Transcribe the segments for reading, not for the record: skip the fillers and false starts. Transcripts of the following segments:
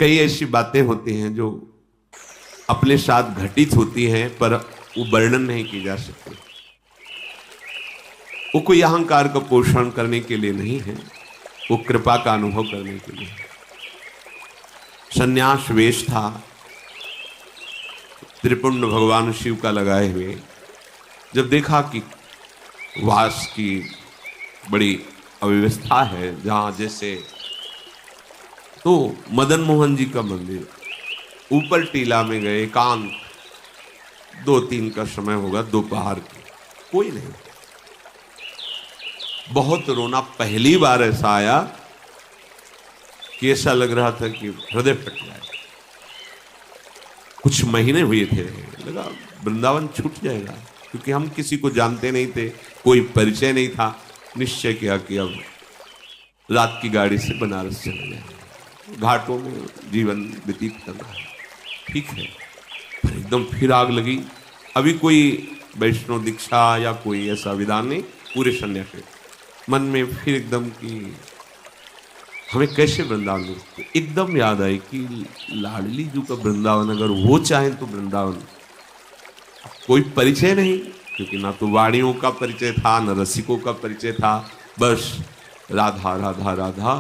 कई ऐसी बातें होती हैं जो अपने साथ घटित होती हैं पर वो वर्णन नहीं की जा सकती। वो कोई अहंकार का पोषण करने के लिए नहीं है, वो कृपा का अनुभव करने के लिए। सन्यास वेश था, त्रिपुंड भगवान शिव का लगाए हुए। जब देखा कि वास की बड़ी अव्यवस्था है जहां जैसे, तो मदन मोहन जी का मंदिर ऊपर टीला में गए, एकांत, 2-3 का समय होगा, दोपहर की, कोई नहीं। बहुत रोना, पहली बार ऐसा आया कि ऐसा लग रहा था कि हृदय फट जाए। कुछ महीने हुए थे, लगा वृंदावन छूट जाएगा, क्योंकि हम किसी को जानते नहीं थे, कोई परिचय नहीं था। निश्चय किया कि अब रात की गाड़ी से बनारस चले जाएंगे, घाटों में जीवन व्यतीत करना है। ठीक है, पर एकदम फिर आग लगी। अभी कोई वैष्णव दीक्षा या कोई ऐसा विधान नहीं, पूरे सन्यासी मन में फिर एकदम कि हमें कैसे वृंदावन मिलते। एकदम याद आई कि लाडली जी का वृंदावन, अगर वो चाहें तो वृंदावन। कोई परिचय नहीं, क्योंकि ना तो वाणियों का परिचय था, न रसिकों का परिचय था, बस राधा राधा राधा।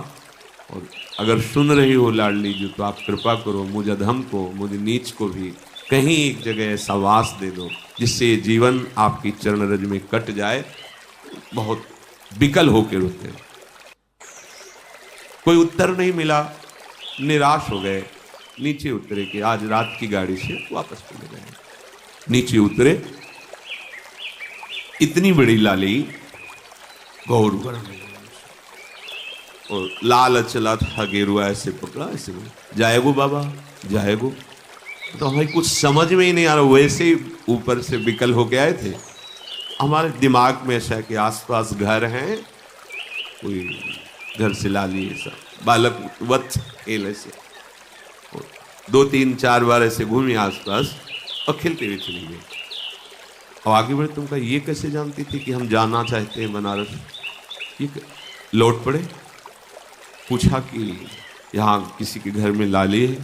और अगर सुन रही हो लाडली जी तो आप कृपा करो, मुझ अधम को, मुझ नीच को भी कहीं एक जगह ऐसा वास दे दो जिससे जीवन आपकी चरण रज में कट जाए। बहुत विकल होकर रोते हैं। कोई उत्तर नहीं मिला, निराश हो गए, नीचे उतरे कि आज रात की गाड़ी से वापस चले गए। नीचे उतरे, इतनी बड़ी लाली गौर वर्ण और लाल चला था, गेरुआ ऐसे पकड़ा, ऐसे जाएगो बाबा जाएगो। तो हमें कुछ समझ में ही नहीं आ रहा, वैसे ही ऊपर से विकल होके आए थे। हमारे दिमाग में ऐसा है कि आसपास घर हैं, कोई घर से लाली ऐसा बालक वत्स खेल ऐसे 2-3-4 बार ऐसे घूमी आसपास और खेलते हुए चली गई। और आगे बढ़े, तुमका ये कैसे जानती थी कि हम जाना चाहते हैं बनारस? ये लौट पड़े, पूछा कि यहाँ किसी के घर में लाली है?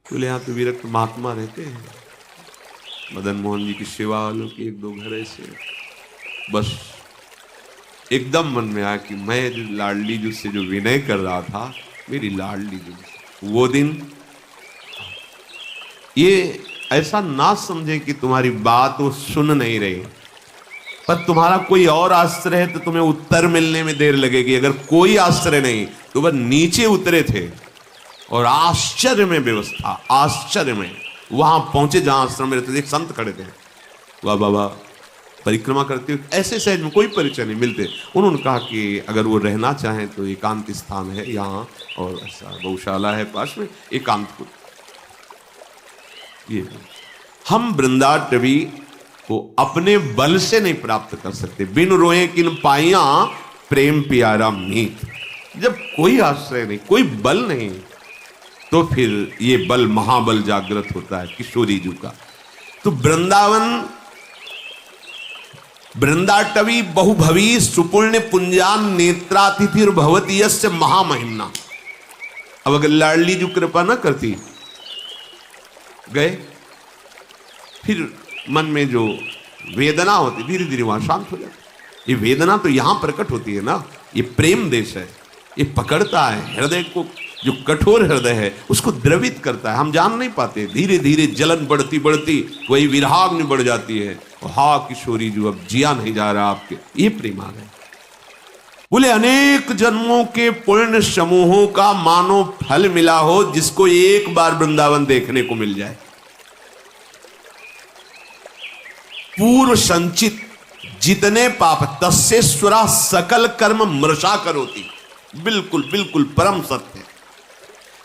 बोले यहाँ तो विरक्त महात्मा रहते हैं, मदन मोहन जी की सेवा वालों के 1-2 घर ऐसे। बस एकदम मन में आया कि मैं जो लाडली जी से जो विनय कर रहा था, मेरी लाडली जी, वो दिन। ये ऐसा ना समझे कि तुम्हारी बात वो सुन नहीं रही, पर तुम्हारा कोई और आश्रय है तो तुम्हें उत्तर मिलने में देर लगेगी। अगर कोई आश्रय नहीं तो वह नीचे उतरे थे और आश्चर्य में व्यवस्था, आश्चर्य में वहां पहुंचे जहां आश्रम में रहते थे। एक संत खड़े थे, वाह बाबा परिक्रमा करते हुए, ऐसे सहज में कोई परिचय नहीं मिलते। उन्होंने कहा कि अगर वो रहना चाहें तो एकांत स्थान है यहाँ, और ऐसा गौशाला है पास में, एकांत को। ये हम वृंदाटवी को अपने बल से नहीं प्राप्त कर सकते। बिन रोए किन पाइया प्रेम प्यारा मीत। जब कोई आश्रय नहीं, कोई बल नहीं, तो फिर ये बल महाबल जागृत होता है किशोरी जी का। तो वृंदावन, वृंदाटवी बहुभवी सुपुण्य पुंजान नेत्रातिथिर भवती यस्य महामहिम्ना। अब अगर लाडली जी कृपा ना करती, गए, फिर मन में जो वेदना होती धीरे धीरे वहां शांत हो जाती। ये वेदना तो यहां प्रकट होती है ना, ये प्रेम देश है, ये पकड़ता है हृदय को, जो कठोर हृदय है उसको द्रवित करता है। हम जान नहीं पाते, धीरे धीरे जलन बढ़ती बढ़ती वही विराग्नि बढ़ जाती है। हा किशोरी जो अब जिया नहीं जा रहा आपके, ये प्रेम आ गए। बोले अनेक जन्मों के पुण्य समूहों का मानो फल मिला हो जिसको एक बार वृंदावन देखने को मिल जाए। पूर्व संचित जितने पाप तस्येश्वरा सकल कर्म मृषा करोति। बिल्कुल बिल्कुल परम सत्य।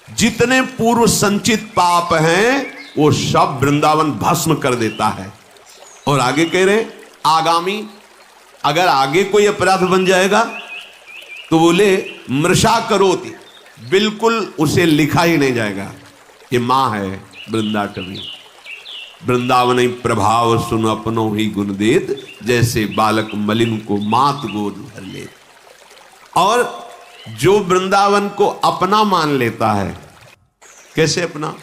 जितने पूर्व संचित पाप हैं वो सब वृंदावन भस्म कर देता है। और आगे कह रहे आगामी, अगर आगे कोई अपराध बन जाएगा तो बोले मृषा करोति, बिल्कुल उसे लिखा ही नहीं जाएगा। ये मां है वृंदाटवी। वृंदावन प्रभाव सुन अपनो ही गुण देत, जैसे बालक मलिन को मात गोद भर ले। और जो वृंदावन को अपना मान लेता है, कैसे अपना?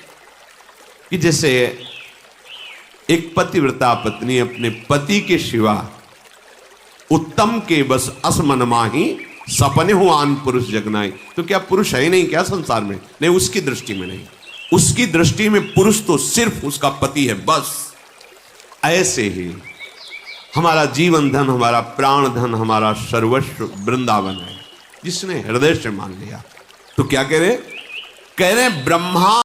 कि जैसे एक पतिव्रता पत्नी अपने पति के सिवा उत्तम के बस असमन माही सपने हो आन पुरुष जगनाई। तो क्या पुरुष है ही नहीं क्या संसार में? नहीं, उसकी दृष्टि में नहीं। उसकी दृष्टि में पुरुष तो सिर्फ उसका पति है, बस। ऐसे ही हमारा जीवन धन, हमारा प्राण धन, हमारा सर्वस्व वृंदावन है, जिसने हृदय से मान लिया। तो क्या कह रहे? कह रहे ब्रह्मा